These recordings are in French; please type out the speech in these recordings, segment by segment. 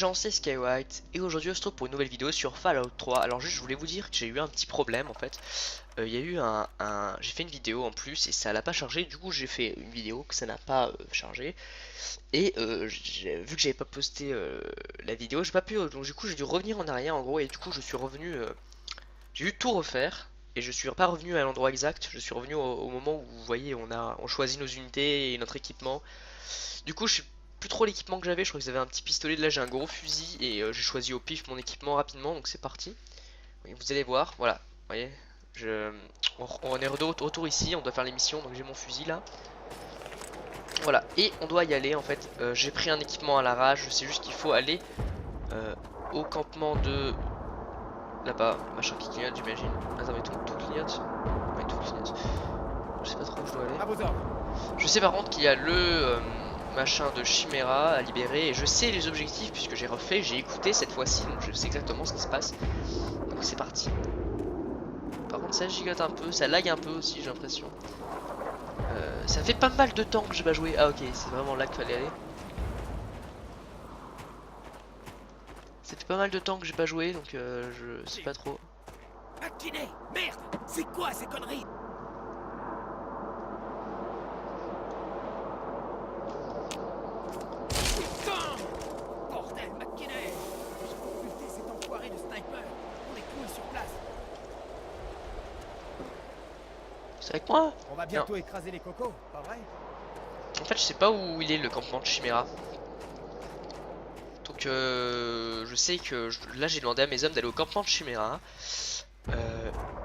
les gens, c'est Skywhite et aujourd'hui on se retrouve pour une nouvelle vidéo sur Fallout 3. Alors juste je voulais vous dire que j'ai eu un petit problème en fait. Il y a eu j'ai fait une vidéo en plus et ça l'a pas chargé. Du coup j'ai fait une vidéo que ça n'a pas chargé. Et vu que j'avais pas posté la vidéo, j'ai pas pu. Donc du coup j'ai dû revenir en arrière en gros. Et du coup je suis revenu. J'ai dû tout refaire. Et je suis pas revenu à l'endroit exact. Je suis revenu au moment où vous voyez on choisit nos unités et notre équipement. Du coup je suis plus trop l'équipement que j'avais, je crois que j'avais un petit pistolet, là j'ai un gros fusil et j'ai choisi au pif mon équipement rapidement, donc c'est parti. Oui, vous allez voir, voilà, vous voyez, on est de retour ici, on doit faire l'émission, donc j'ai mon fusil là. Voilà, et on doit y aller en fait, j'ai pris un équipement à l'arrache, je sais juste qu'il faut aller au campement de... Là-bas, machin qui clignote j'imagine. Attends mais tout clignote. Ouais tout clignote. Je sais pas trop où je dois aller. Je sais par contre qu'il y a le... machin de Chimera à libérer et je sais les objectifs puisque j'ai refait, j'ai écouté cette fois-ci donc je sais exactement ce qui se passe. Donc c'est parti. Par contre ça gigote un peu, ça lag un peu aussi j'ai l'impression. Ça fait pas mal de temps que j'ai pas joué. Ah ok, c'est vraiment là qu'il fallait aller. Ça fait pas mal de temps que j'ai pas joué donc je sais pas trop. McKinney, merde, c'est quoi ces conneries? Bordel, McKinney! Je peux buter cet enfoiré de sniper. On est cool sur place. C'est avec moi? On va bientôt écraser les cocos, pas vrai? En fait je sais pas où il est le campement de Chimera. Donc je sais que là j'ai demandé à mes hommes d'aller au campement de Chimera.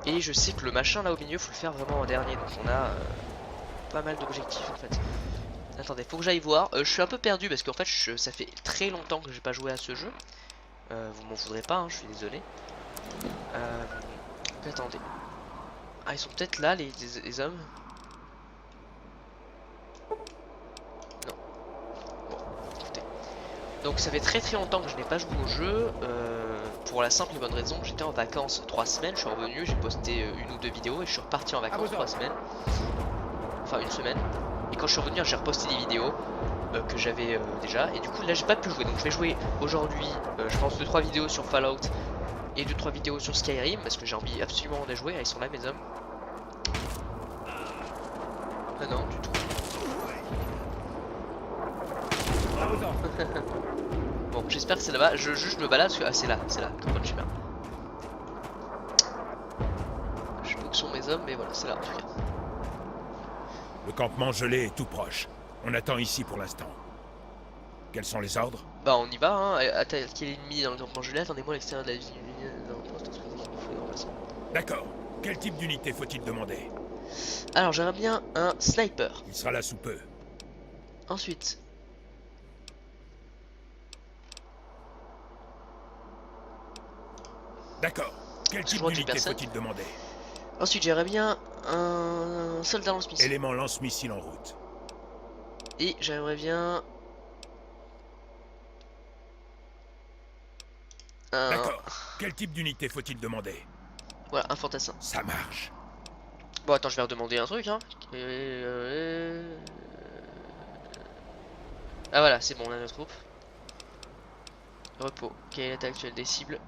Et je sais que le machin là au milieu faut le faire vraiment en dernier. Donc on a pas mal d'objectifs en fait. Attendez, faut que j'aille voir. Je suis un peu perdu parce qu'en fait ça fait très longtemps que j'ai pas joué à ce jeu. Vous m'en voudrez pas, hein, je suis désolé. Attendez. Ah ils sont peut-être là les hommes. Non. Bon, écoutez. Donc ça fait très longtemps que je n'ai pas joué au jeu. Pour la simple et bonne raison que j'étais en vacances 3 semaines. Je suis revenu, j'ai posté une ou deux vidéos et je suis reparti en vacances 3 semaines. Enfin une semaine. Et quand je suis revenu j'ai reposté des vidéos que j'avais déjà. Et du coup là j'ai pas pu jouer. Donc je vais jouer aujourd'hui je pense 2-3 vidéos sur Fallout et 2-3 vidéos sur Skyrim. Parce que j'ai envie absolument de jouer. Ah, ils sont là mes hommes. Ah non du tout. Bon j'espère que c'est là-bas. Je me balade parce que... Ah c'est là, campement de Chimera. Je sais pas où sont mes hommes mais voilà c'est là en tout cas. Le campement gelé est tout proche. On attend ici pour l'instant. Quels sont les ordres? Bah on y va hein, attaquer l'ennemi dans le campement gelé, attendez-moi à l'extérieur de la ville. D'accord. Quel type d'unité faut-il demander? Alors j'aimerais bien un sniper. Il sera là sous peu. Ensuite. D'accord. Quel type vois plus d'unité personne. faut-il demander? Ensuite j'aimerais bien un soldat lance-missile. Élément lance-missile en route. Et j'aimerais bien... D'accord. Quel type d'unité faut-il demander? Voilà, un fantassin. Ça marche. Bon attends, je vais redemander un truc hein. Ah voilà, c'est bon, on a notre troupe. Repos. Quelle est l'état actuel des cibles?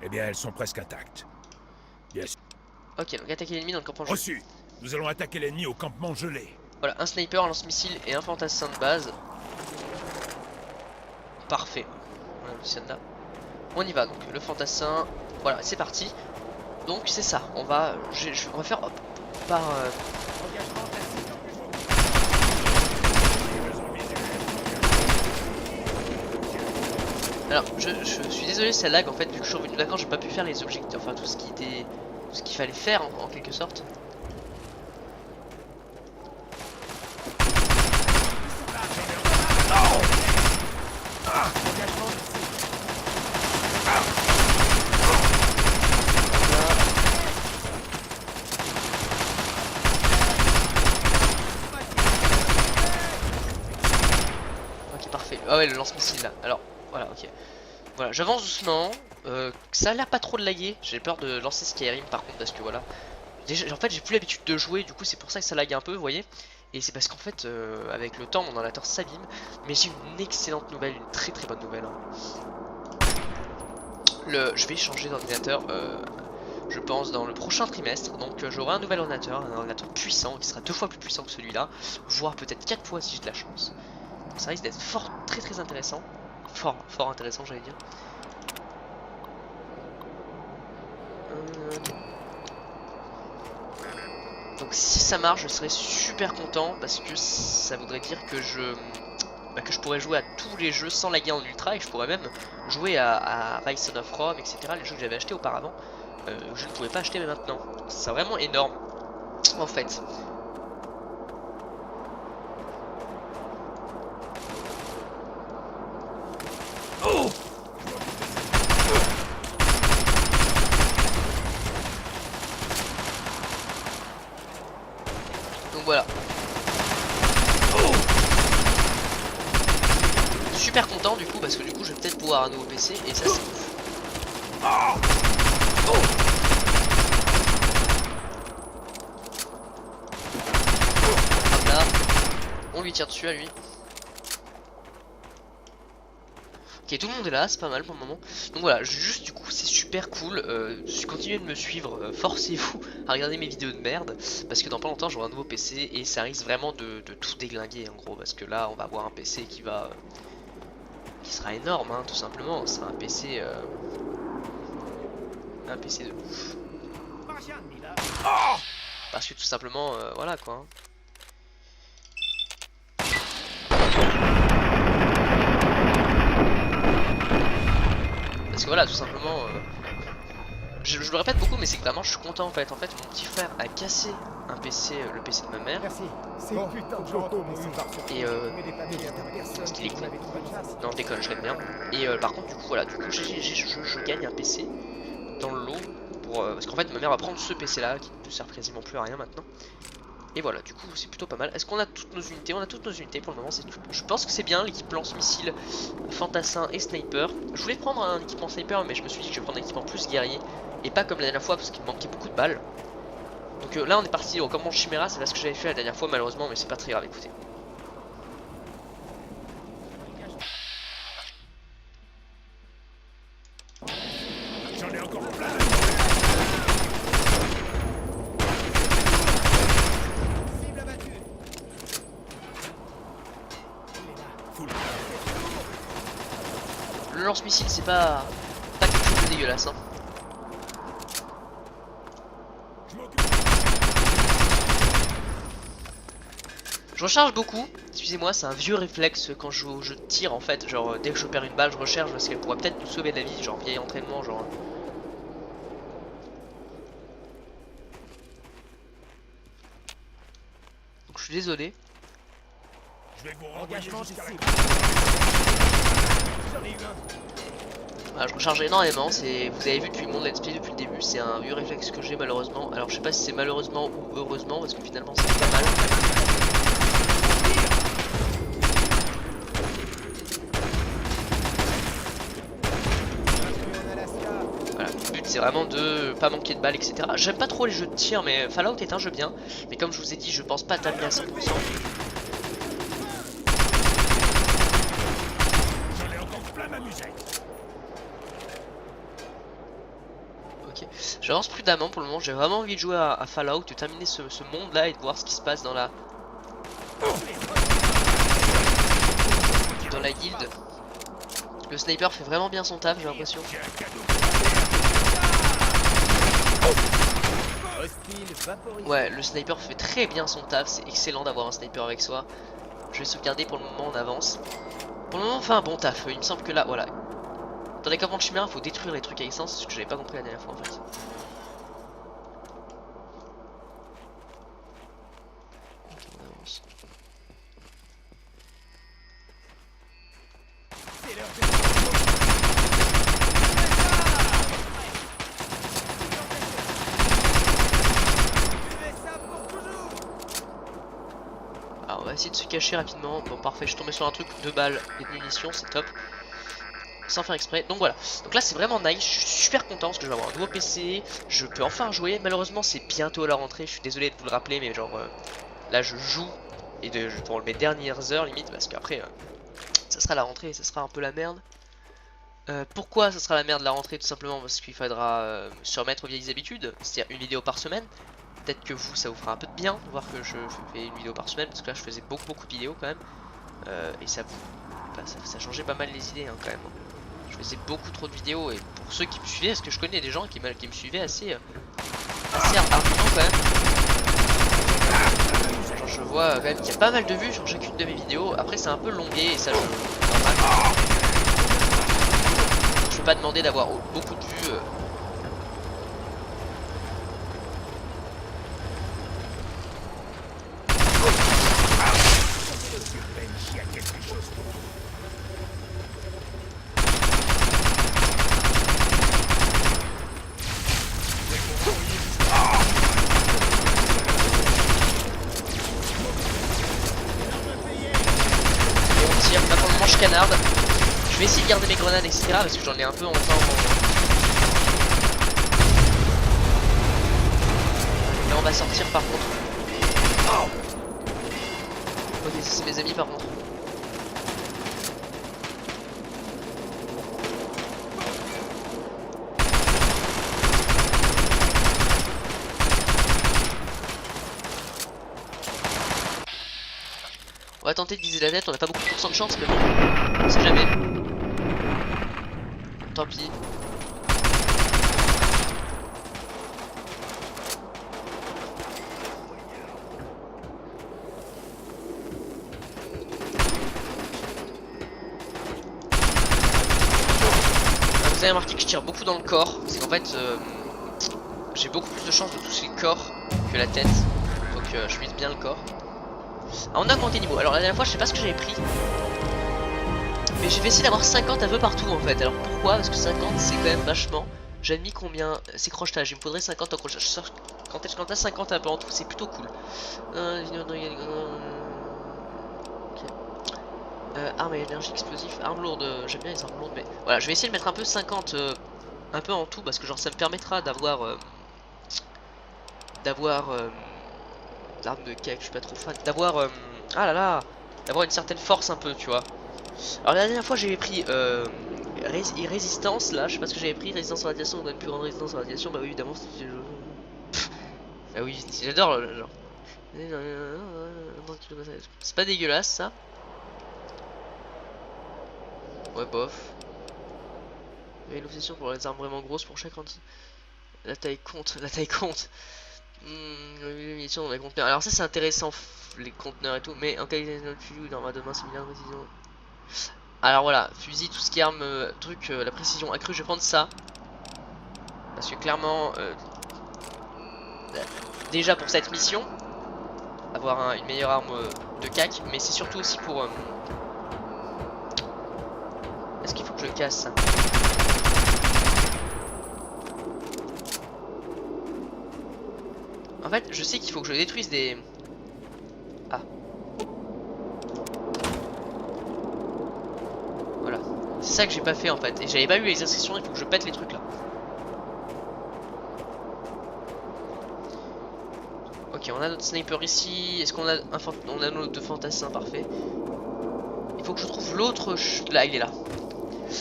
Eh bien, elles sont presque intactes. Bien sûr. Ok, donc attaquer l'ennemi dans le campement gelé. Reçu. Nous allons attaquer l'ennemi au campement gelé. Voilà, un sniper, un lance-missile et un fantassin de base. Parfait. Voilà, là. On y va donc, le fantassin. Voilà, c'est parti. Donc c'est ça, on va faire hop, par... Alors je suis désolé ça lag en fait, vu que je suis revenu de vacances j'ai pas pu faire les objectifs, enfin tout ce qui était... Tout ce qu'il fallait faire en quelque sorte. Ok parfait, ah ouais le lance-missile là, alors voilà ok. Voilà j'avance doucement, ça a l'air pas trop de laguer, j'ai peur de lancer Skyrim par contre parce que voilà. Déjà, en fait j'ai plus l'habitude de jouer, du coup c'est pour ça que ça lag un peu vous voyez. Et c'est parce qu'en fait avec le temps mon ordinateur s'abîme. Mais j'ai une excellente nouvelle, une très bonne nouvelle hein. je vais changer d'ordinateur, je pense, dans le prochain trimestre. Donc j'aurai un nouvel ordinateur, un ordinateur puissant, qui sera 2 fois plus puissant que celui-là, voire peut-être 4 fois si j'ai de la chance. Donc ça risque d'être fort, très intéressant. Fort intéressant, j'allais dire. Donc si ça marche, je serais super content parce que ça voudrait dire que que je pourrais jouer à tous les jeux sans laguer en ultra, et je pourrais même jouer à Rise Son of Rome, etc. Les jeux que j'avais achetés auparavant, je ne pouvais pas acheter mais maintenant. C'est vraiment énorme en fait. Oh! Donc voilà. Super content du coup parce que du coup je vais peut-être pouvoir un nouveau PC et ça c'est ouf. Hop là, on lui tire dessus à lui. Ok, tout le monde est là, c'est pas mal pour le moment. Donc voilà, juste du coup c'est super cool. Continuez de me suivre, forcez-vous à regarder mes vidéos de merde. Parce que dans pas longtemps j'aurai un nouveau PC et ça risque vraiment de tout déglinguer en gros. Parce que là on va avoir un PC qui sera énorme, hein, tout simplement. Ce sera un PC de ouf. Parce que tout simplement, voilà quoi. Hein. Parce que voilà, tout simplement, je le répète beaucoup, mais c'est que vraiment je suis content en fait. En fait, mon petit frère a cassé un PC, le PC de ma mère. Merci. C'est putain de gentil. Et parce qu'il est con. Non, je déconne, je l'aime bien. Et par contre, du coup, voilà, du coup, je gagne un PC dans le lot pour parce qu'en fait, ma mère va prendre ce PC là qui ne sert quasiment plus à rien maintenant. Et voilà, du coup, c'est plutôt pas mal. Est-ce qu'on a toutes nos unités? On a toutes nos unités pour le moment. Je pense que c'est bien l'équipe lance-missile, fantassin et sniper. Je voulais prendre un équipement sniper, mais je me suis dit que je vais prendre un équipement plus guerrier et pas comme la dernière fois parce qu'il me manquait beaucoup de balles. Donc là, on est parti au commande Chimera. C'est pas ce que j'avais fait la dernière fois, malheureusement, mais c'est pas très grave. Écoutez. J'en ai encore plein. Cible abattue. Le lance-missile, c'est pas quelque chose de dégueulasse. Hein. Je recharge beaucoup, excusez-moi, c'est un vieux réflexe quand je tire en fait, genre dès que je perds une balle je recharge parce qu'elle pourrait peut-être nous sauver de la vie, genre vieil entraînement, genre. Donc je suis désolé. Je vais vous renvoyer jusqu'à la... J'en ai eu un. Voilà, je recharge énormément, vous avez vu depuis mon let's play depuis le début, c'est un vieux réflexe que j'ai malheureusement. Alors je sais pas si c'est malheureusement ou heureusement parce que finalement c'est pas mal. Voilà, le but c'est vraiment de pas manquer de balles, etc. J'aime pas trop les jeux de tir, mais Fallout est un jeu bien. Mais comme je vous ai dit, je pense pas terminer à 100%. J'en ai encore plein ma musette. Ok, j'avance prudemment pour le moment, j'ai vraiment envie de jouer à Fallout, de terminer ce monde là et de voir ce qui se passe dans la guilde. Le sniper fait vraiment bien son taf, j'ai l'impression. Ouais, le sniper fait très bien son taf, c'est excellent d'avoir un sniper avec soi. Je vais sauvegarder pour le moment, on avance. Pour le moment on fait un bon taf, il me semble que là, voilà. Dans les commandes chimères, il faut détruire les trucs à essence, ce que j'avais pas compris la dernière fois en fait. Ok, on avance. Alors on va essayer de se cacher rapidement. Bon parfait, je suis tombé sur un truc, 2 balles et de munitions, c'est top. Sans faire exprès, donc voilà. Donc là c'est vraiment nice, je suis super content parce que je vais avoir un nouveau PC. Je peux enfin jouer, malheureusement c'est bientôt à la rentrée. Je suis désolé de vous le rappeler, mais genre là je joue et pour mes dernières heures limite. Parce qu'après ça sera la rentrée et ça sera un peu la merde. Pourquoi ça sera la merde la rentrée? Tout simplement parce qu'il faudra se remettre aux vieilles habitudes, c'est-à-dire une vidéo par semaine. Peut-être que vous, ça vous fera un peu de bien de voir que je fais une vidéo par semaine, parce que là je faisais beaucoup de vidéos quand même. Et ça, ça changeait pas mal les idées hein, quand même. Je faisais beaucoup trop de vidéos, et pour ceux qui me suivaient, parce que je connais des gens qui me suivaient assez ardemment quand même. Genre je vois quand même qu'il y a pas mal de vues sur chacune de mes vidéos. Après c'est un peu longué et ça je... normal. Je peux pas demander d'avoir beaucoup de vues. Canard. Je vais essayer de garder mes grenades etc parce que j'en ai un peu en temps. Là on va sortir par contre. Ok c'est mes amis par contre. On va tenter de viser la tête, on n'a pas beaucoup de chance mais bon, on sait jamais. Tant pis. Vous avez remarqué que je tire beaucoup dans le corps, c'est qu'en fait j'ai beaucoup plus de chances de toucher le corps que la tête, donc je vise bien le corps. Ah, on a augmenté niveau. Alors la dernière fois je sais pas ce que j'avais pris, mais j'ai essayé d'avoir 50 un peu partout en fait. Alors pourquoi? Parce que 50 c'est quand même vachement. J'ai mis combien? C'est crochetage, il me faudrait 50 en crochetage. Quand t'as 50 un peu en tout c'est plutôt cool. Arme et énergie explosif, arme lourde, j'aime bien les armes lourdes mais voilà je vais essayer de mettre un peu 50 un peu en tout parce que genre ça me permettra d'avoir l'arme de cake, je suis pas trop fan. D'avoir ah là là, d'avoir une certaine force un peu, tu vois. Alors la dernière fois j'avais pris résistance là, je sais pas ce que j'avais pris, résistance à la radiation, on donne plus grande résistance à la radiation, bah oui évidemment c'est bah oui, j'adore le genre. C'est pas dégueulasse ça. Ouais bof. Il y a une obsession pour les armes vraiment grosses pour chaque anti. La taille compte, la taille compte. Munitions dans les conteneurs. Alors ça c'est intéressant les conteneurs et tout, mais en qualité de fusil dans ma de main similaire de précision. Alors voilà, fusil, tout ce qui est arme, truc, la précision accrue, je vais prendre ça. Parce que clairement, déjà pour cette mission, avoir une meilleure arme de cac, mais c'est surtout aussi pour... Est-ce qu'il faut que je casse ça? En fait, je sais qu'il faut que je détruise des... Ah. Voilà. C'est ça que j'ai pas fait en fait. Et j'avais pas eu les instructions, il faut que je pète les trucs là. Ok, on a notre sniper ici. Est-ce qu'on a un on a notre fantassin, parfait. Il faut que je trouve l'autre... Là, il est là.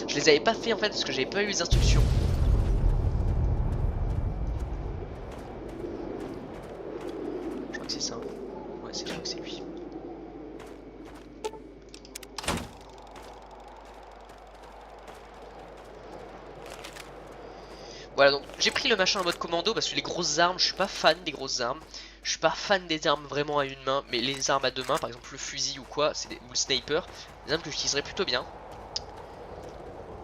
Je les avais pas fait en fait parce que j'avais pas eu les instructions. Je crois que c'est ça. Ouais, je crois que c'est lui. Voilà, donc j'ai pris le machin en mode commando parce que les grosses armes, je suis pas fan des grosses armes. Je suis pas fan des armes vraiment à une main, mais les armes à deux mains, par exemple le fusil ou quoi, ou le sniper, des armes que j'utiliserais plutôt bien.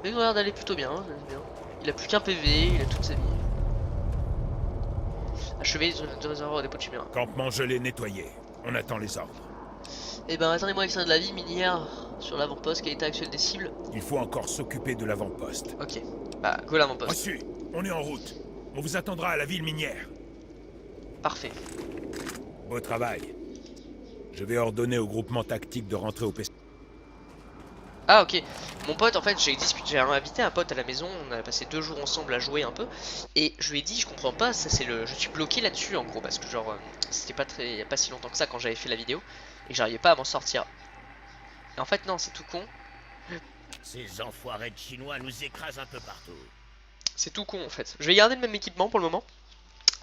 Mais il a l'air d'aller plutôt bien, hein, bien. Il a plus qu'un PV, il a toute sa vie. Achevé de réservoir au dépôt de chimère. Campement gelé nettoyé. On attend les ordres. Eh ben attendez-moi avec ça de la vie minière sur l'avant-poste, qualité actuelle des cibles. Il faut encore s'occuper de l'avant-poste. Ok, bah go l'avant-poste. Reçu. On est en route. On vous attendra à la ville minière. Parfait. Beau travail. Je vais ordonner au groupement tactique de rentrer au PC. Ah ok, mon pote en fait j'ai invité un pote à la maison, on a passé 2 jours ensemble à jouer un peu. Et je lui ai dit je comprends pas, ça c'est le... Je suis bloqué là-dessus en gros parce que genre c'était pas très... Il y a pas si longtemps que ça quand j'avais fait la vidéo. Et j'arrivais pas à m'en sortir. Et en fait non c'est tout con. Ces enfoirés de Chinois nous écrasent un peu partout. C'est tout con en fait. Je vais garder le même équipement pour le moment.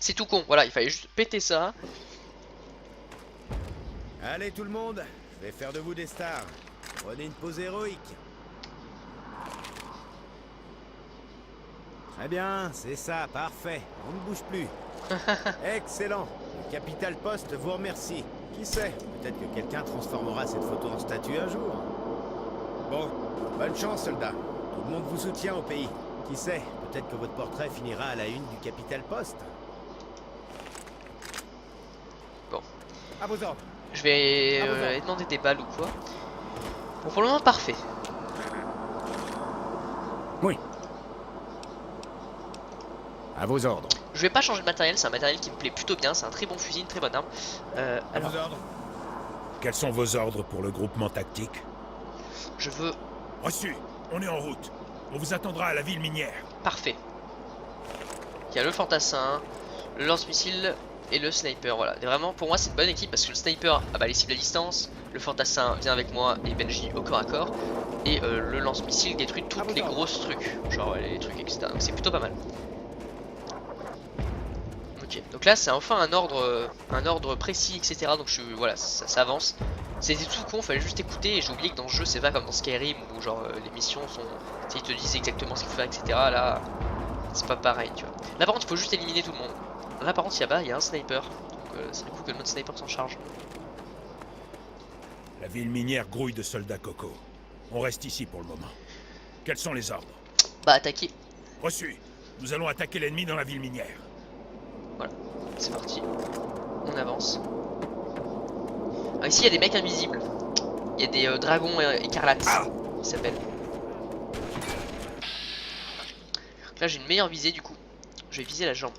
C'est tout con, voilà, il fallait juste péter ça. Allez tout le monde, je vais faire de vous des stars. Prenez une pause héroïque. Très bien, c'est ça, parfait. On ne bouge plus. Excellent. Le Capital Post vous remercie. Qui sait, peut-être que quelqu'un transformera cette photo en statue un jour. Bon, bonne chance, soldats. Tout le monde vous soutient au pays. Qui sait, peut-être que votre portrait finira à la une du Capital Post. Bon. À vos ordres. Je vais demander des balles ou quoi. Bon, pour le moment, parfait. Oui. À vos ordres. Je vais pas changer de matériel, c'est un matériel qui me plaît plutôt bien. C'est un très bon fusil, une très bonne arme. À Alors, vos ordres. Quels sont vos ordres pour le groupement tactique? je veux... Reçu. On est en route. On vous attendra à la ville minière. Parfait. Il y a le fantassin, le lance-missile et le sniper. Voilà, et vraiment pour moi c'est une bonne équipe parce que le sniper abat les cibles à distance, le fantassin vient avec moi et Benji au corps à corps, et le lance-missile détruit toutes les grosses trucs, genre les trucs etc. Donc c'est plutôt pas mal. Ok, donc là c'est enfin un ordre précis etc. Donc voilà, ça avance. C'était tout con, fallait juste écouter, et j'ai oublié que dans le jeu c'est pas comme dans Skyrim où genre les missions sont... ils te disent exactement ce qu'il faut faire etc. Là c'est pas pareil tu vois. Là par contre il faut juste éliminer tout le monde. Là par contre il y a un sniper, donc c'est du coup que le mode sniper s'en charge. La ville minière grouille de soldats Coco. On reste ici pour le moment. Quels sont les ordres? Bah attaquer, Reçu. Nous allons attaquer l'ennemi dans la ville minière. voilà, c'est parti. On avance. Ah, ici il y a des mecs invisibles. Il y a des dragons écarlates, ils s'appellent. Là j'ai une meilleure visée du coup. Je vais viser la jambe.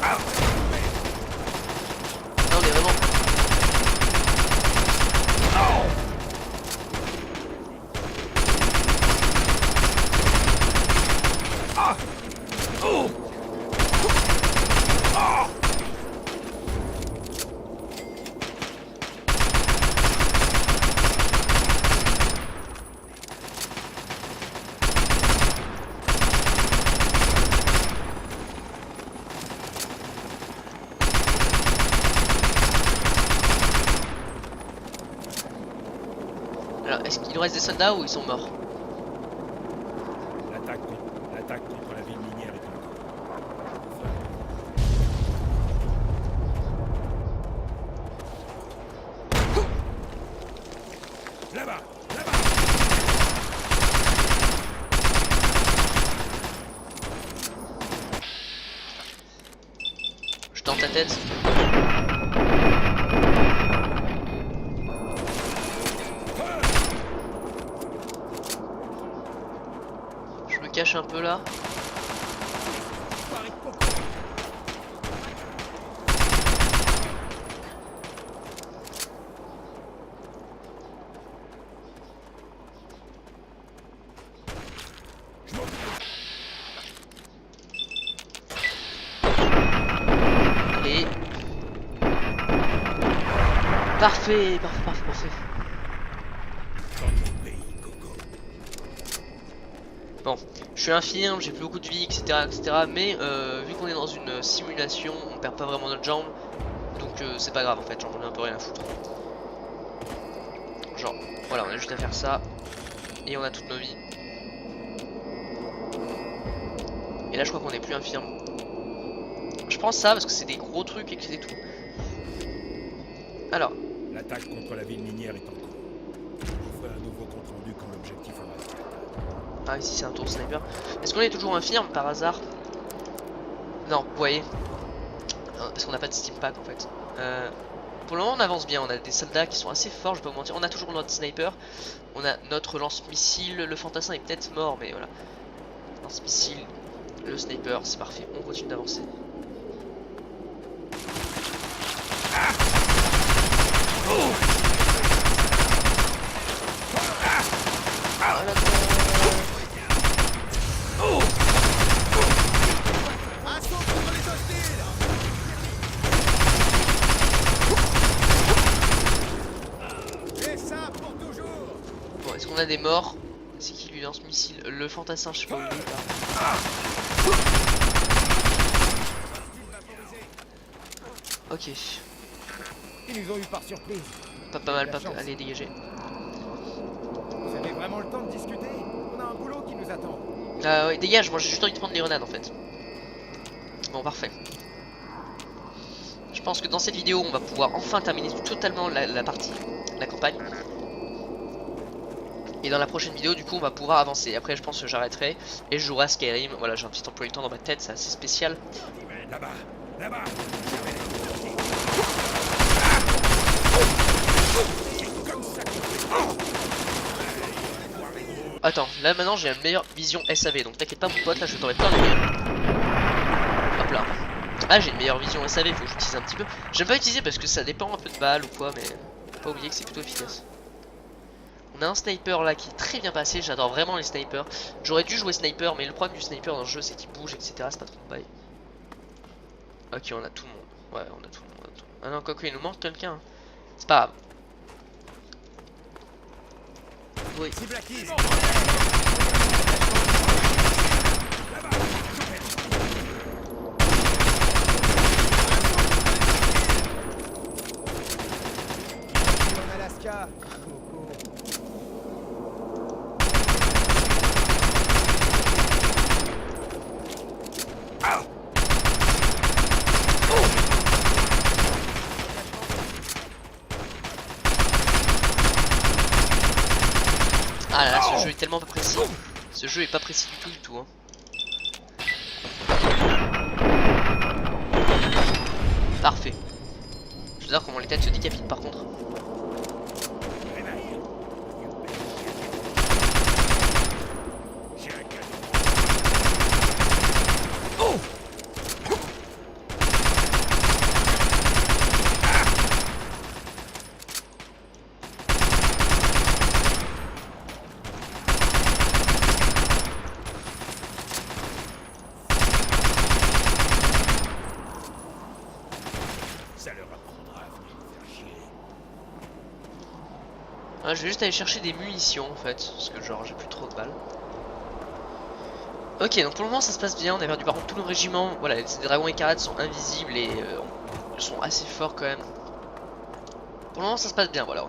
Là on est vraiment... Alors, est-ce qu'il nous reste des soldats ou ils sont morts? L'attaque contre la ville minière est en cours. Là-bas! Là-bas! Je tente ta tête. Je me cache un peu là. Enfoiré de coco. Allez. Parfait, parfait. Dans mon pays, Coco. Bon, je suis infirme, j'ai plus beaucoup de vie, etc. Mais vu qu'on est dans une simulation, on perd pas vraiment notre jambe. Donc c'est pas grave en fait, j'en ai un peu rien à foutre. Genre, voilà, on a juste à faire ça. Et on a toutes nos vies. Et là je crois qu'on est plus infirme. Je prends ça parce que c'est des gros trucs et que c'est tout. Alors, L'attaque contre la ville minière est en cours. Je ferai un nouveau compte rendu quand l'objectif aura été atteint. ah ici c'est un tour sniper. Est-ce qu'on est toujours infirme par hasard? Non, vous voyez. Parce qu'on n'a pas de steam pack en fait. Pour le moment on avance bien, on a des soldats qui sont assez forts, je vais pas vous mentir. On a toujours notre sniper, on a notre lance-missile, le fantassin est peut-être mort mais voilà. Lance-missile, le sniper, c'est parfait, on continue d'avancer. Assaut contre les hostiles! On a des morts. C'est qui lui lance missile? Le fantassin, je sais pas où il est là. Ok. Ils nous ont eu par surprise. Pas mal, allez dégager. Vous avez vraiment le temps de discuter? On a un boulot qui nous attend. Ouais, dégage, moi j'ai juste envie de prendre les grenades en fait. Bon, parfait. Je pense que dans cette vidéo, on va pouvoir enfin terminer totalement la partie, la campagne. Et dans la prochaine vidéo, du coup, on va pouvoir avancer. Après, je pense que j'arrêterai et je jouerai à Skyrim. Voilà, j'ai un petit emploi du temps dans ma tête, c'est assez spécial. Là-bas, là-bas. Attends, là maintenant j'ai une meilleure vision SAV, donc t'inquiète pas mon pote, là je vais t'en mettre plein de gueule. Hop là. Ah, j'ai une meilleure vision SAV, faut que j'utilise un petit peu. J'aime pas utiliser parce que ça dépend un peu de balles ou quoi, mais faut pas oublier que c'est plutôt efficace. On a un sniper là qui est très bien passé, j'adore vraiment les snipers. J'aurais dû jouer sniper, mais le problème du sniper dans le jeu c'est qu'il bouge, etc. C'est pas trop de bail. Ok, on a tout le monde. Ouais, on a tout le monde. Ah non, quoi il nous manque quelqu'un. C'est pas grave. Oui. En Alaska. Ah là là, ce jeu est tellement pas précis. Ce jeu est pas précis du tout hein. Parfait. J'adore comment les têtes se décapitent par contre. Ça leur apprendra à venir me faire chier. Ah, je vais juste aller chercher des munitions en fait, parce que genre j'ai plus trop de balles. Ok, donc pour le moment ça se passe bien, on a perdu par contre tout nos régiments. Voilà, les dragons écarlates sont invisibles et sont assez forts quand même. Pour le moment ça se passe bien, voilà,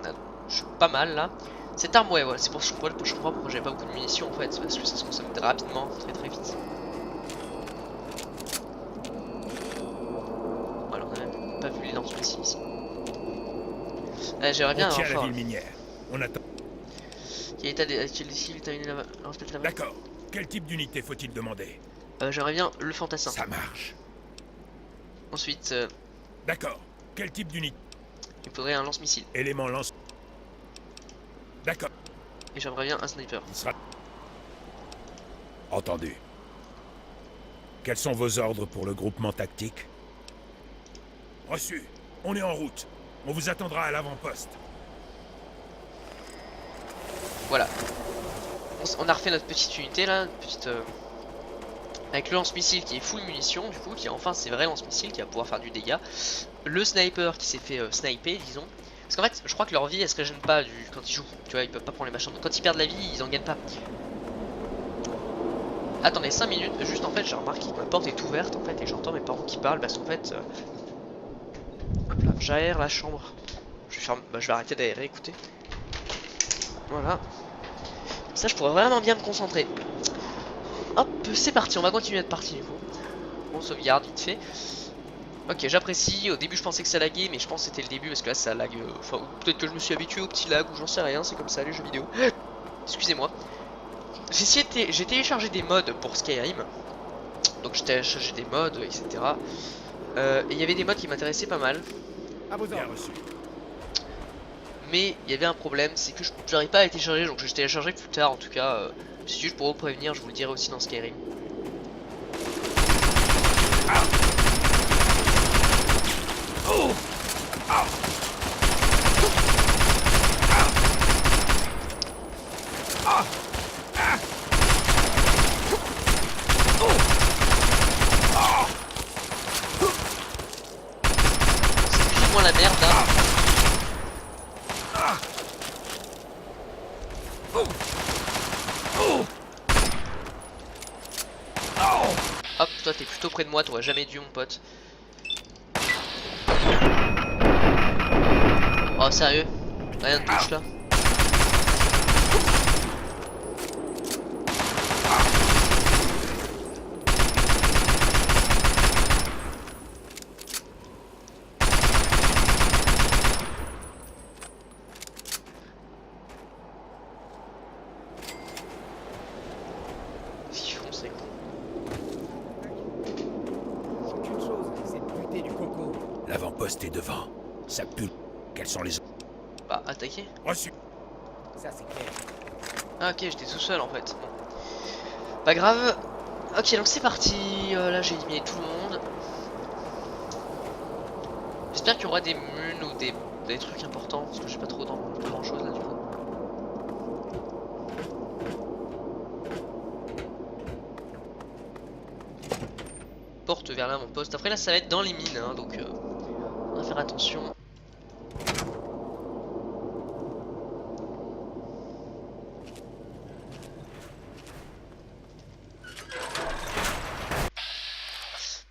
je suis pas mal là. Cette arme, ouais, voilà, c'est pour je comprends pourquoi j'avais pas beaucoup de munitions en fait, parce que ça se consomme rapidement, très vite. Voilà, on a même pas vu les lances missiles ici. J'aimerais bien On tient avoir la fort. ville minière. On attend. Quel état des cibles terminé là-bas? D'accord. Quel type d'unité faut-il demander? J'aimerais bien le fantassin. Ça marche. Ensuite, D'accord. Quel type d'unité? il me faudrait un lance-missile. Élément lance. D'accord. Et j'aimerais bien un sniper. Il sera. Entendu. Quels sont vos ordres pour le groupement tactique? Reçu. On est en route. On vous attendra à l'avant-poste. Voilà. On a refait notre petite unité là, avec le lance-missile qui est full munitions du coup, qui enfin c'est vrai lance-missile qui va pouvoir faire du dégât. Le sniper qui s'est fait sniper disons. Parce qu'en fait je crois que leur vie elle se régène pas quand ils jouent. Tu vois, ils peuvent pas prendre les machins. Donc quand ils perdent la vie ils en gagnent pas. Attendez 5 minutes, juste en fait j'ai remarqué que ma porte est ouverte en fait et j'entends mes parents qui parlent parce qu'en fait hop là, j'aère la chambre. Je vais arrêter d'aérer, écoutez. Voilà. Ça je pourrais vraiment bien me concentrer. Hop, c'est parti, on va continuer notre partie du coup. On sauvegarde vite fait. Ok, j'apprécie. Au début je pensais que ça laguait, mais je pense que c'était le début parce que là ça lag. Enfin, peut-être que je me suis habitué au petit lag ou j'en sais rien, c'est comme ça les jeux vidéo. Excusez-moi. J'ai téléchargé des mods pour Skyrim. Donc j'ai téléchargé des mods, etc. Et il y avait des mods qui m'intéressaient pas mal. À vos Bien ordres. reçu. Mais il y avait un problème, c'est que je n'arrive pas à les télécharger, donc je les téléchargerai plus tard en tout cas. C'est juste pour vous prévenir, je vous le dirai aussi dans Skyrim. C'est plus ou moins la merde là. moi, t'aurais jamais dû, mon pote. Oh, sérieux? Rien de touche là. Qu'est-ce qu'ils font, c'est con. Qu'une chose, c'est de buter du coco. L'avant-poste est devant. Ça pue. Quels sont les... Bah, attaquer. Reçu. Ça, c'est clair. Ah, ok, j'étais tout seul en fait. Bon. Pas grave. Ok, donc c'est parti. Là, j'ai éliminé tout le monde. J'espère qu'il y aura des mules ou des trucs importants. Parce que j'ai pas trop dans grand chose là du coup. Porte vers là mon poste. Après là ça va être dans les mines hein, donc on va faire attention.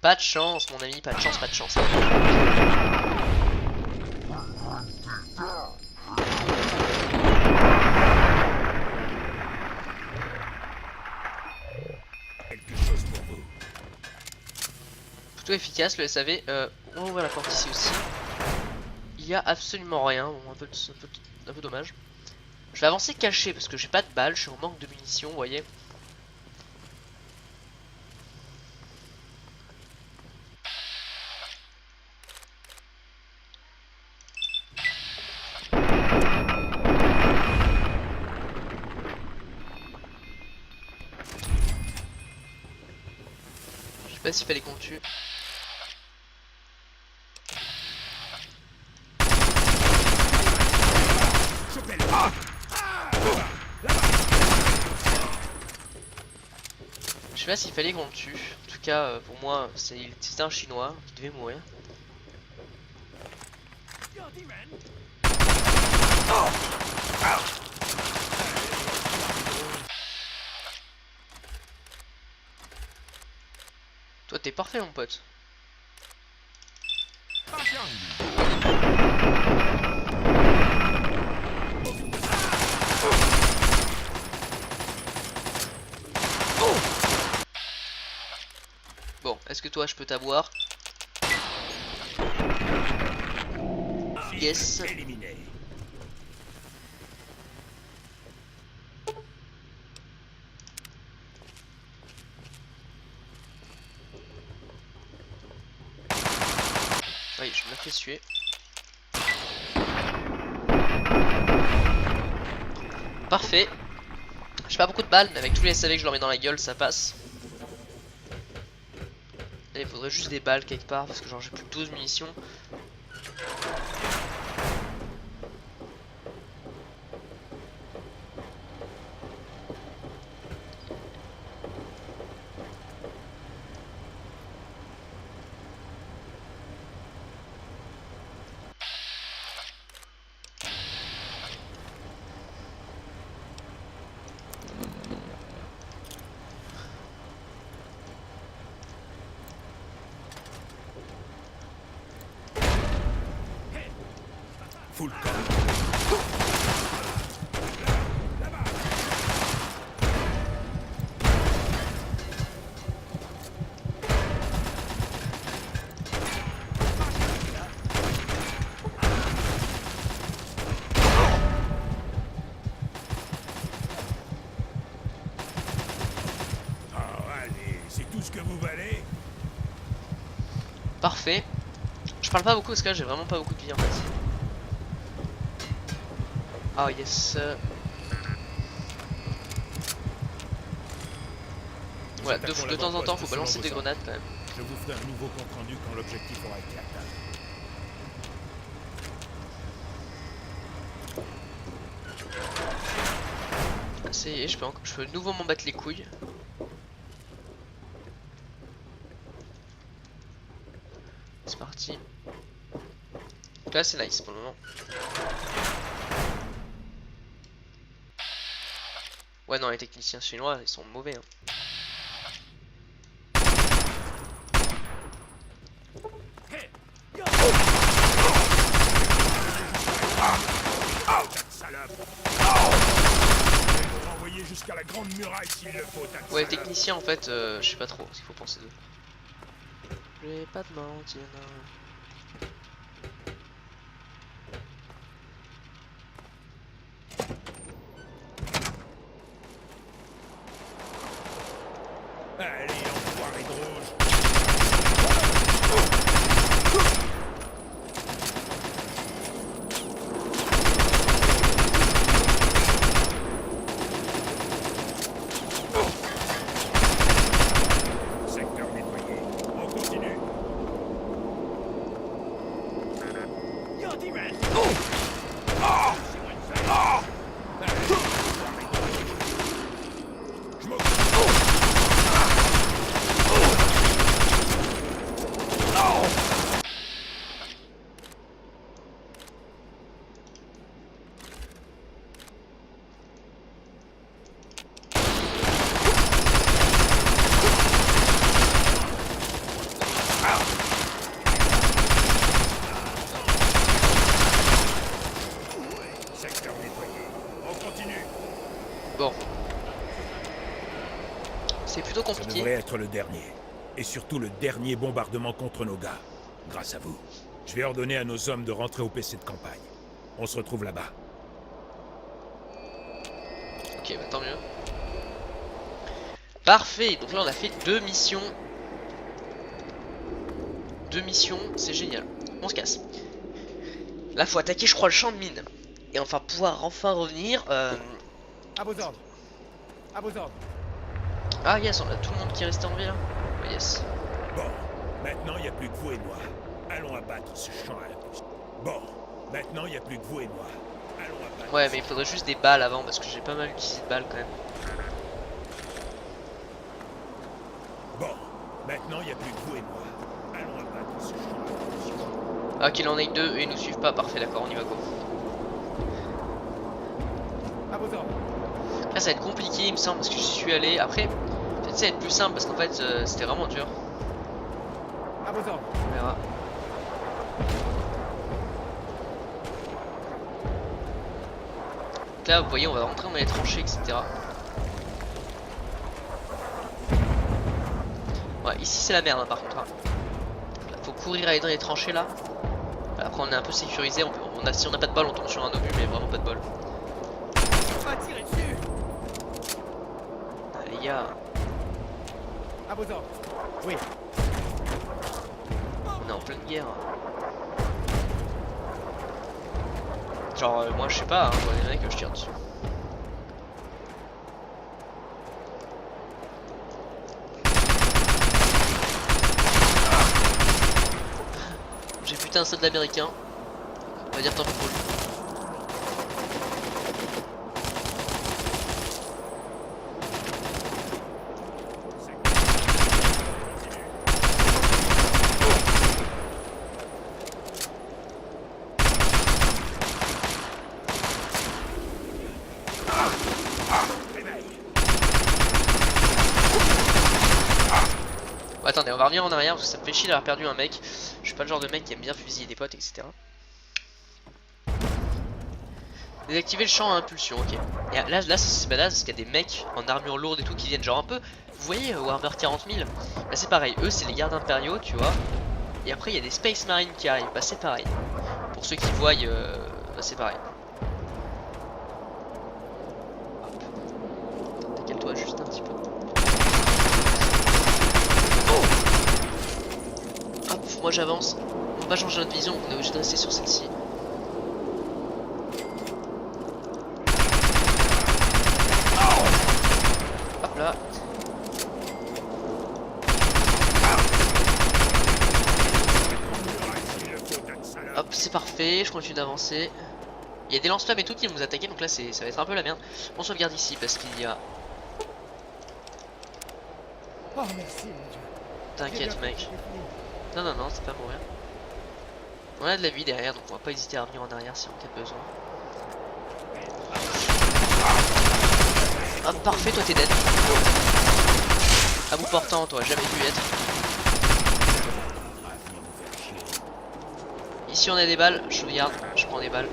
Pas de chance mon ami, pas de chance, pas de chance. Quelque chose pour vous. Plutôt efficace le SAV. On va ouvrir la porte ici aussi. Il y a absolument rien, bon, un peu dommage. Je vais avancer caché parce que j'ai pas de balles, je suis en manque de munitions, vous voyez. Je sais pas s'il fallait qu'on tue. Je sais pas s'il fallait qu'on le tue. En tout cas, pour moi, c'était un chinois qui devait mourir. Toi, t'es parfait, mon pote. Bon, est-ce que toi je peux t'avoir? Yes. Éliminé. Oui, je me la fais suer. Parfait. J'ai pas beaucoup de balles, mais avec tous les SAV que je leur mets dans la gueule, ça passe. Et il faudrait juste des balles quelque part, parce que genre j'ai plus de 12 munitions. Full camp. Oh, allez, c'est tout ce que vous valez? Parfait. Je parle pas beaucoup parce que là j'ai vraiment pas beaucoup de vie en fait. Ah yes. Voilà, de temps en temps faut balancer des grenades quand même. Je vous ferai un nouveau compte rendu quand l'objectif aura été atteint. Ah, ça y est, je peux de nouveau m'en battre les couilles. C'est parti. Donc là c'est nice pour le moment. Ouais non, les techniciens chinois ils sont mauvais hein. minable. Je vais vous renvoyer jusqu'à la grande muraille s'il le faut, tas de Ouais, salopes. technicien en fait, je sais pas trop ce qu'il faut penser d'eux. Je vais pas te mentir, non. Allez, enfoiré de rouge. Secteur nettoyé. On continue. Yo, D-Ran! Allez, enfoiré de rouge. Je m'occupe. Secteur nettoyé. On continue. Bon. C'est plutôt Ça compliqué. devrait être le dernier. Et surtout le dernier bombardement contre nos gars. Grâce à vous. Je vais ordonner à nos hommes de rentrer au PC de campagne. On se retrouve là-bas. Ok, bah tant mieux. Parfait, donc là on a fait 2 missions. 2 missions, c'est génial. On se casse. Là faut attaquer je crois le champ de mine. Et enfin pouvoir enfin revenir. À vos ordres. À vos ordres. Ah yes, on a tout le monde qui est resté en vie là. Oh, yes. Bon, maintenant il n'y a plus que vous et moi. Allons abattre ce champ à la piste. Bon, maintenant il n'y a plus que vous et moi. Allons abattre. Ouais mais il faudrait juste des balles avant parce que j'ai pas mal utilisé de balles quand même. Bon, maintenant il n'y a plus que vous et moi. Allons abattre ce champ à la piste. Ah qu'il en ait que 2 et ils nous suivent pas, parfait d'accord, on y va go. À vos ordres. Là ça va être compliqué il me semble parce que j'y suis allé. Après, peut-être ça va être plus simple parce qu'en fait c'était vraiment dur. À vos ordres. On verra. Donc là vous voyez on va rentrer dans les tranchées etc. Ouais ici c'est la merde hein, par contre hein. Là, faut courir aller dans les tranchées là. Après on est un peu sécurisé, si on n'a pas de balle on tombe sur un obus mais vraiment pas de bol. On va tirer dessus. Ah, les gars, À vos ordres. Oui. on est en pleine guerre. Genre moi je sais pas, hein, je vois des mecs que je tire dessus. J'ai buté un soldat américain. On va dire tant pis pour lui. Bon, attendez, on va revenir en arrière parce que ça me fait chier d'avoir perdu un mec. Je suis pas le genre de mec qui aime bien fusiller des potes, etc. Désactiver le champ à impulsion, ok. Et là c'est badass parce qu'il y a des mecs en armure lourde et tout qui viennent genre un peu. Vous voyez Warhammer 40 000? Bah c'est pareil, eux c'est les gardes impériaux, tu vois. Et après il y a des Space Marines qui arrivent, bah c'est pareil. Pour ceux qui voient, bah c'est pareil. Hop. Décale-toi juste un petit peu. Hop, moi j'avance. On va pas changer notre vision, on est obligé de rester sur celle-ci. Hop là. Hop, c'est parfait, je continue d'avancer. Il y a des lance-flammes et tout qui vont nous attaquer, donc là ça va être un peu la merde. On sauvegarde ici parce qu'il y a... Oh merci mon dieu. T'inquiète mec. Non non non, c'est pas mourir. On a de la vie derrière, donc on va pas hésiter à revenir en arrière si on a besoin. Hop, parfait, toi t'es dead. À bout portant, toi, jamais pu être. Ici on a des balles, je regarde, je prends des balles.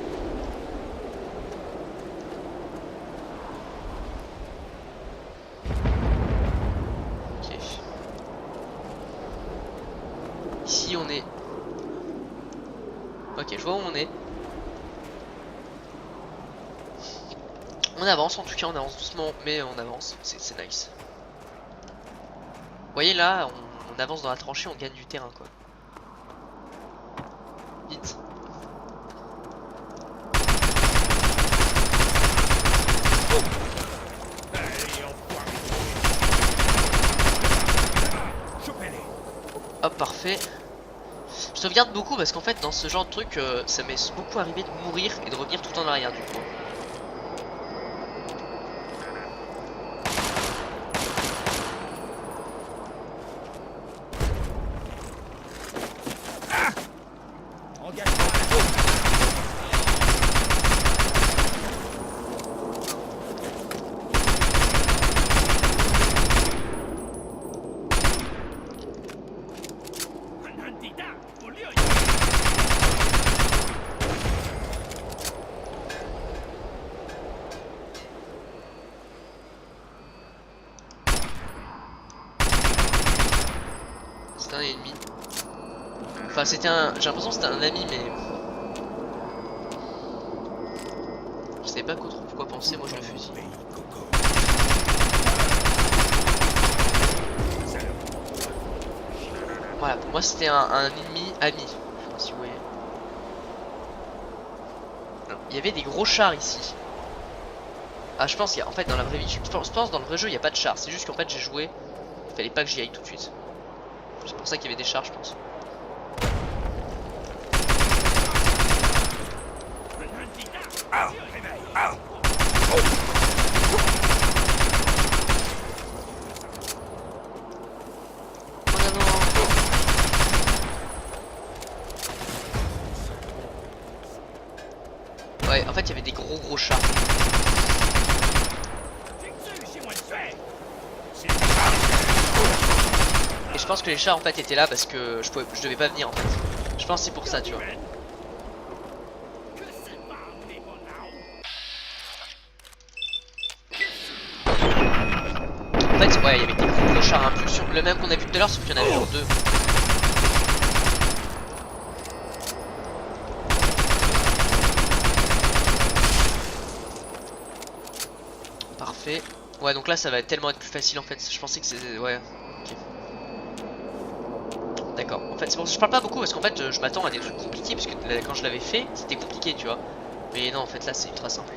On avance, en tout cas on avance doucement, mais on avance, c'est nice. Vous voyez là, on avance dans la tranchée, on gagne du terrain quoi. Vite. Hop, parfait. Je sauvegarde beaucoup parce qu'en fait dans ce genre de truc ça m'est beaucoup arrivé de mourir et de revenir tout en arrière du coup. C'était un ennemi. Enfin c'était un... J'ai l'impression que c'était un ami mais... Je savais pas trop quoi penser, moi je le fusille. Voilà, pour moi c'était un ennemi ami. Je sais pas si vous voyez. Alors, il y avait des gros chars ici. Ah je pense qu'il y a... En fait dans la vraie vie... Je pense dans le vrai jeu il n'y a pas de chars. C'est juste qu'en fait j'ai joué. Il fallait pas que j'y aille tout de suite. C'est pour ça qu'il y avait des chars je pense. Ouais, en fait il y avait des gros chars. Et je pense que les chars en fait étaient là parce que je devais pas venir en fait. Je pense que c'est pour ça tu vois. En fait ouais il y avait des gros chars à impulsion. Le même qu'on a vu tout à l'heure sauf qu'il y en avait genre deux. Parfait. Ouais donc là ça va tellement être plus facile en fait. Je pensais que c'était... Ouais. Ok. D'accord. En fait c'est pour ça que je parle pas beaucoup parce qu'en fait je m'attends à des trucs compliqués parce que quand je l'avais fait c'était compliqué tu vois. Mais non en fait là c'est ultra simple.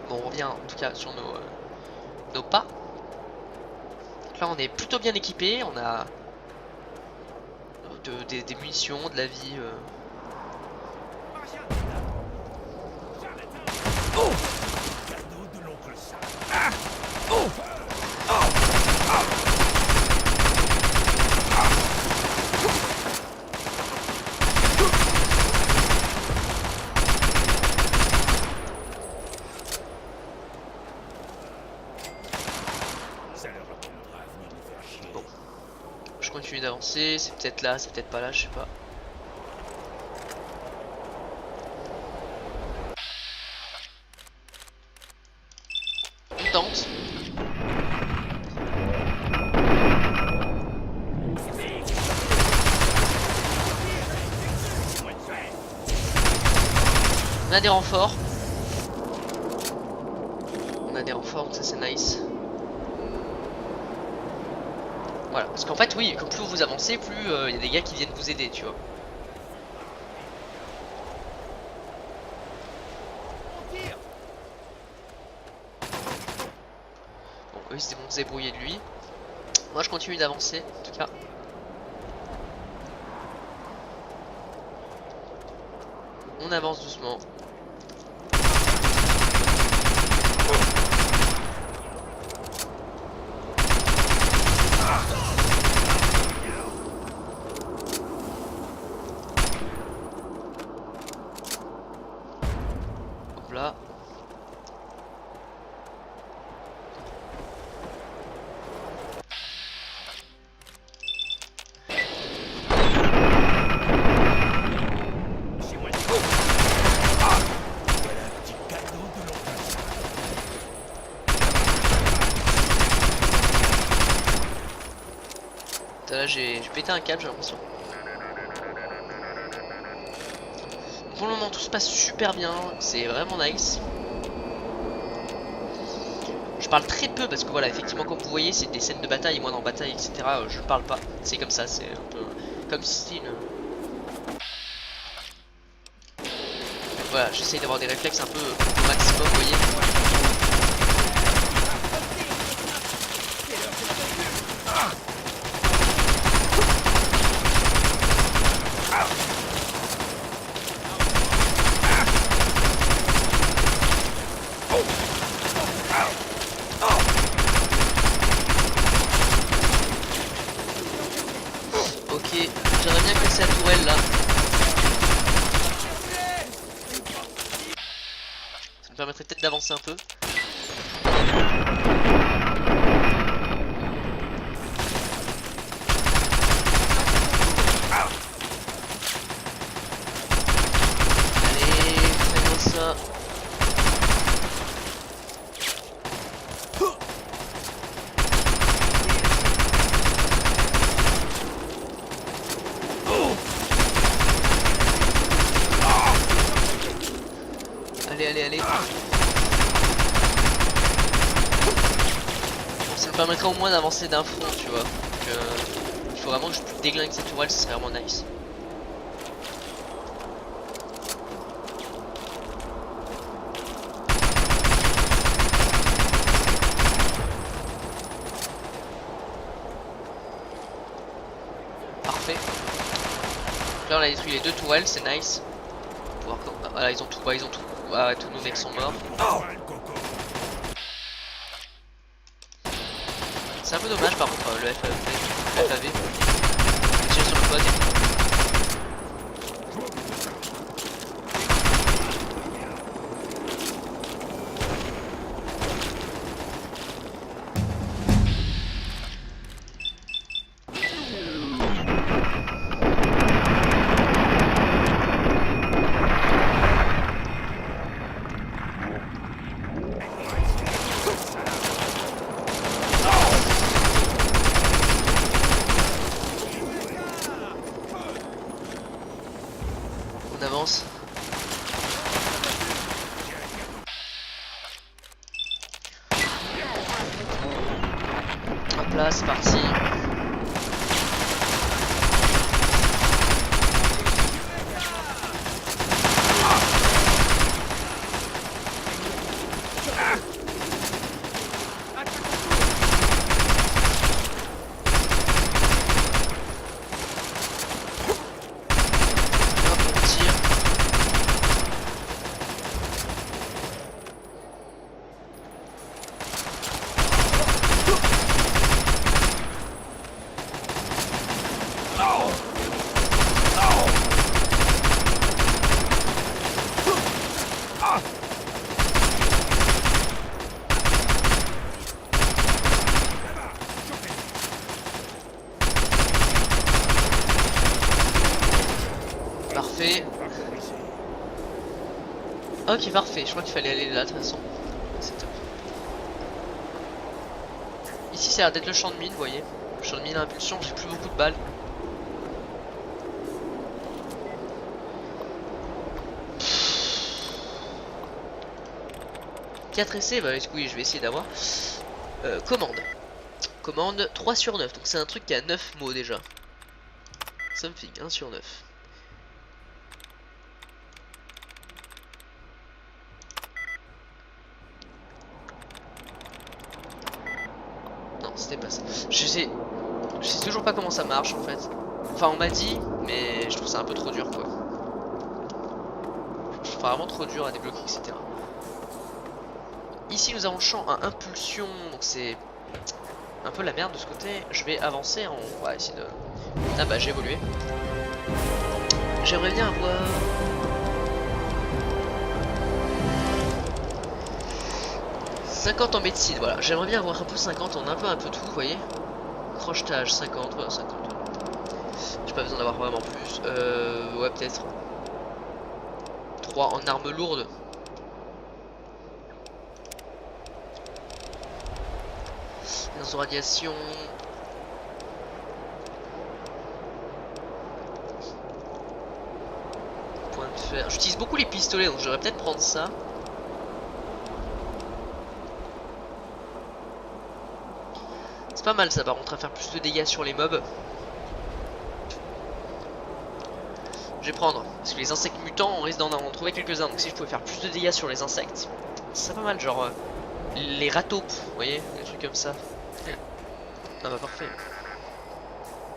Bon on revient en tout cas sur nos pas. Donc là on est plutôt bien équipé. On a des munitions, de la vie. Oh! Bon. Je continue d'avancer, c'est peut-être là, c'est peut-être pas là, je sais pas. On tente. On a des renforts. On a des renforts, donc ça c'est nice. Voilà, parce qu'en fait oui, comme plus vous avancez, plus il y a des gars qui viennent vous aider, tu vois. Bon, eux ils vont se débrouiller de lui. Moi je continue d'avancer, en tout cas. On avance doucement. Hop là. Là j'ai pété un câble j'ai l'impression. Pour le moment tout se passe super bien, c'est vraiment nice. parle très peu parce que voilà, effectivement, comme vous voyez, c'est des scènes de bataille. Et moi, dans bataille, etc., je ne parle pas. C'est comme ça, c'est un peu comme si c'était une. Voilà, j'essaye d'avoir des réflexes un peu au maximum, vous voyez. Ok, j'aimerais bien casser la tourelle là. Ça me permettrait peut-être d'avancer un peu. Allez, fais-moi ça. Allez. Bon, ça me permettrait au moins d'avancer d'un front, tu vois. Donc, il faut vraiment que je déglingue cette tourelle, ce serait vraiment nice. Parfait. Là on a détruit les deux tourelles, c'est nice. Voilà, ils ont tout. Ah, tous nos mecs sont morts. C'est un peu dommage par contre le FAV. Tirer sur le pod. On avance. Hop là, c'est parti. Parfait. Ok, parfait. Je crois qu'il fallait aller là de toute façon. C'est top. Ici, ça a l'air d'être le champ de mine, vous voyez. Le champ de mine à impulsion, j'ai plus beaucoup de balles. Quatre essais, bah oui, je vais essayer d'avoir. Commande 3 sur 9. Donc c'est un truc qui a 9 mots déjà. Something 1 sur 9. Non, c'était pas ça. Je sais toujours pas comment ça marche en fait. Enfin, on m'a dit, mais je trouve ça un peu trop dur quoi. Je trouve vraiment trop dur à débloquer, etc. Ici, nous avons le champ à impulsion, donc c'est un peu la merde de ce côté. Je vais avancer, on va essayer de. Ah bah, j'ai évolué. J'aimerais bien avoir. « 50 en médecine, voilà. J'aimerais bien avoir un peu 50 en un peu tout, vous voyez. Crochetage, 50, voilà, 50. J'ai pas besoin d'avoir vraiment plus. Ouais, peut-être. 3 en armes lourdes. Dans radiation. Point de fer. J'utilise beaucoup les pistolets, donc j'aurais peut-être prendre ça. C'est pas mal ça par contre à faire plus de dégâts sur les mobs. Je vais prendre, parce que les insectes mutants on risque d'en trouver quelques-uns. Donc si je pouvais faire plus de dégâts sur les insectes, c'est pas mal, genre les rataupes, vous voyez, des trucs comme ça. Ah bah parfait.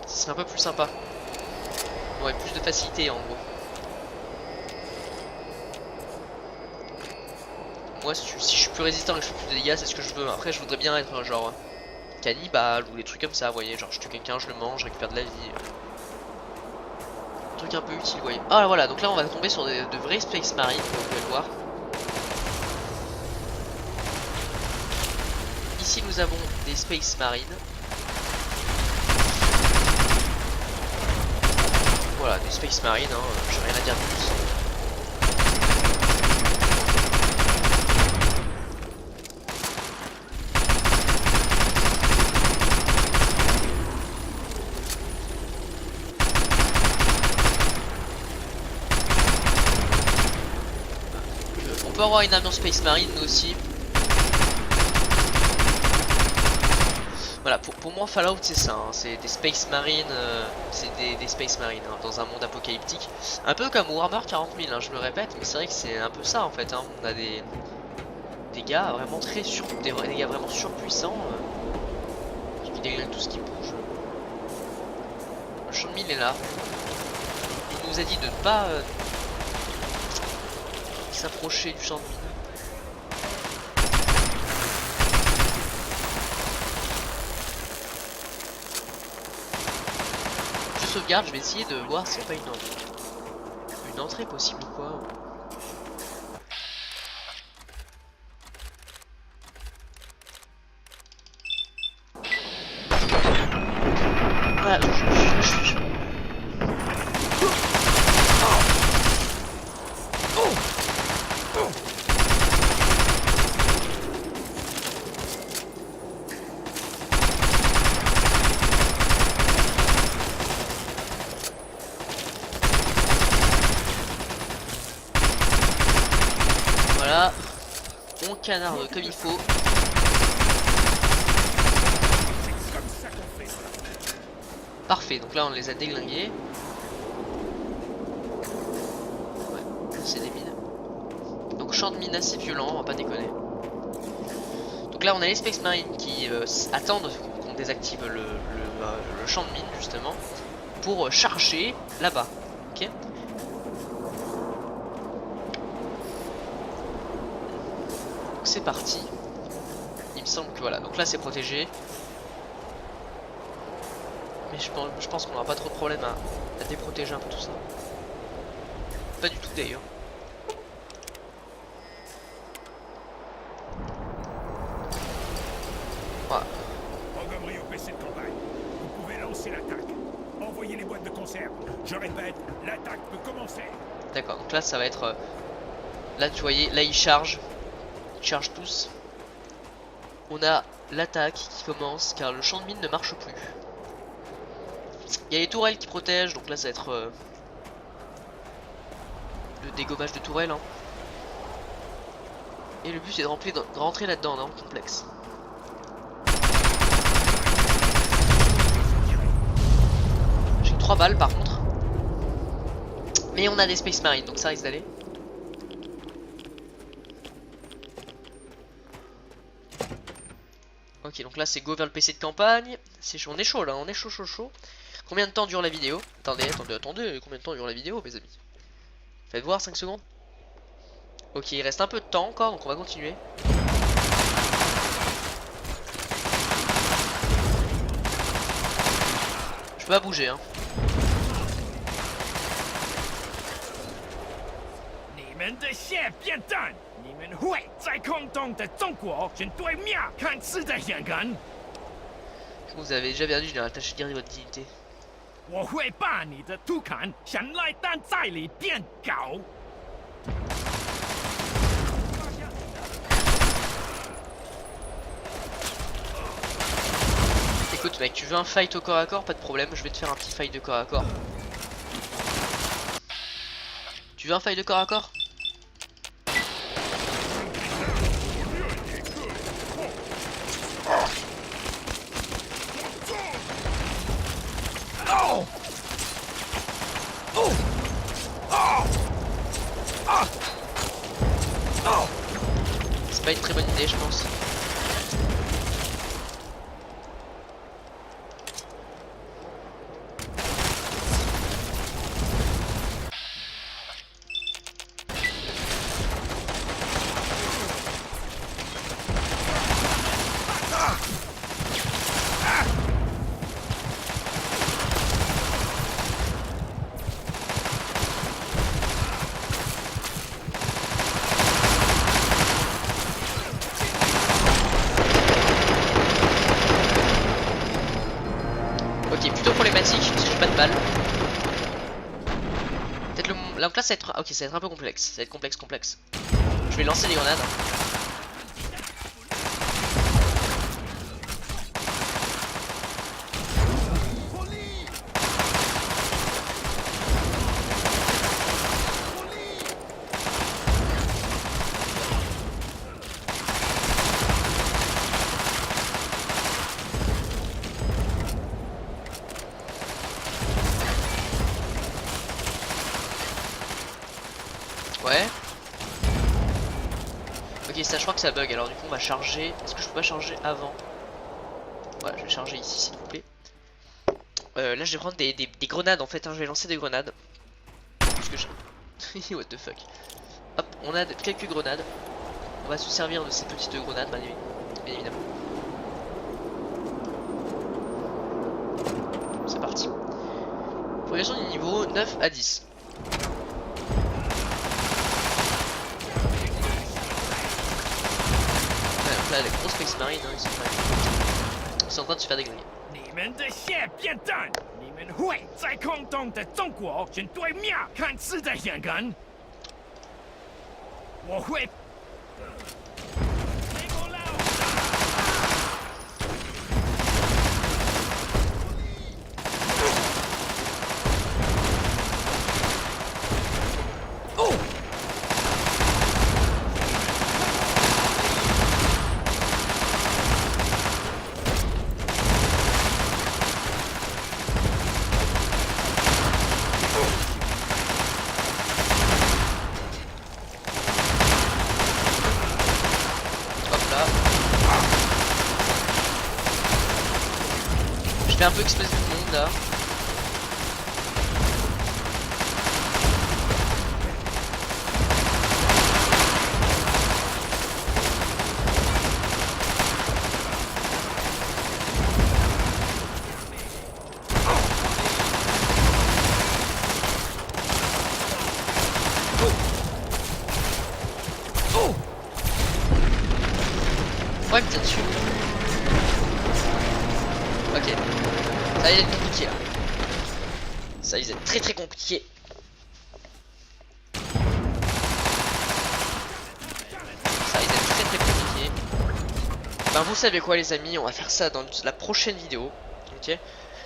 Ce serait un peu plus sympa. On aurait plus de facilité en gros. Moi si je suis plus résistant et que je fais plus de dégâts, c'est ce que je veux. Après je voudrais bien être genre cannibale ou des trucs comme ça, vous voyez, genre je tue quelqu'un, je le mange, je récupère de la vie. Un truc un peu utile, vous voyez. Ah voilà, donc là on va tomber sur de vrais Space Marines, vous pouvez le voir. Ici nous avons des Space Marines. Voilà, des Space Marines, hein, j'ai rien à dire de plus. On peut avoir une ambiance Space Marine nous aussi. Voilà, pour moi Fallout c'est ça, hein, c'est des Space Marines, c'est des Space Marines hein, dans un monde apocalyptique. Un peu comme Warhammer 40 000, hein, je me répète, mais c'est vrai que c'est un peu ça en fait. Hein. On a des gars vraiment des gars vraiment surpuissants qui déglinguent tout ce qui bouge. Le champ de mine est là. Il nous a dit de ne pas s'approcher du champ de mine. Sauvegarde, je vais essayer de voir s'il n'y a pas une entrée possible ou quoi. Voilà, voilà, on canarde comme il faut. Parfait, donc là on les a déglingués. Ouais, c'est des mines. Donc champ de mine assez violent, on va pas déconner. Donc là on a les Space Marines qui attendent qu'on désactive le champ de mine justement pour charger là-bas. Ok. C'est parti. Il me semble que voilà, donc là c'est protégé. Mais je pense qu'on n'aura pas trop de problème à déprotéger un peu tout ça. Pas du tout d'ailleurs. Voilà. Montgomery au PC de campagne. Vous pouvez lancer l'attaque. Envoyez les boîtes de conserve. Je répète, l'attaque peut commencer. D'accord, donc là ça va être... là tu voyez, là ils chargent. Ils chargent tous. On a l'attaque qui commence car le champ de mine ne marche plus. Il y a les tourelles qui protègent, donc là ça va être le dégommage de tourelles. Hein. Et le but c'est de rentrer là-dedans, dans le complexe. J'ai 3 balles par contre. Mais on a des Space Marines, donc ça risque d'aller. Ok, donc là c'est go vers le PC de campagne. On est chaud là, on est chaud. Combien de temps dure la vidéo? Attendez, combien de temps dure la vidéo mes amis? Faites voir 5 secondes. Ok, il reste un peu de temps encore, donc on va continuer. Je peux pas bouger hein. Vous avez déjà perdu, général, tâchez de garder votre dignité. Écoute mec, tu veux un fight au corps à corps? Pas de problème, je vais te faire un petit fight de corps à corps. Tu veux un fight de corps à corps? C'est pas une très bonne idée, je pense. Ok, plutôt problématique parce que j'ai pas de balles. Peut-être là ça va être. Ok, ça va être un peu complexe. Ça va être complexe. Je vais lancer des grenades. Ouais. Ok, ça je crois que ça bug. Alors du coup on va charger. Est-ce que je peux pas charger avant? Voilà, je vais charger ici s'il vous plaît. Là je vais prendre des grenades en fait, hein. Je vais lancer des grenades. Parce que je... What the fuck. Hop, on a quelques grenades. On va se servir de ces petites grenades, bien évidemment. C'est parti. Progression du niveau 9 à 10. Là, les grosses Space Marines, hein, ils sont en train de se faire déglinguer. 你们的蟹变蛋，你们会在空洞的中国选对面看似的眼人，我会。Je fais un peu exploser tout le monde là. Ouais, il me tire dessus. Ok. Ça va être compliqué là. Ça va être très compliqué. Ça va être très compliqué. Ben vous savez quoi les amis, on va faire ça dans la prochaine vidéo. Ok.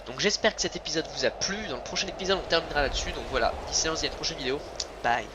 Donc j'espère que cet épisode vous a plu. Dans le prochain épisode on terminera là-dessus. Donc voilà, d'ici là on se dit à la prochaine vidéo. Bye.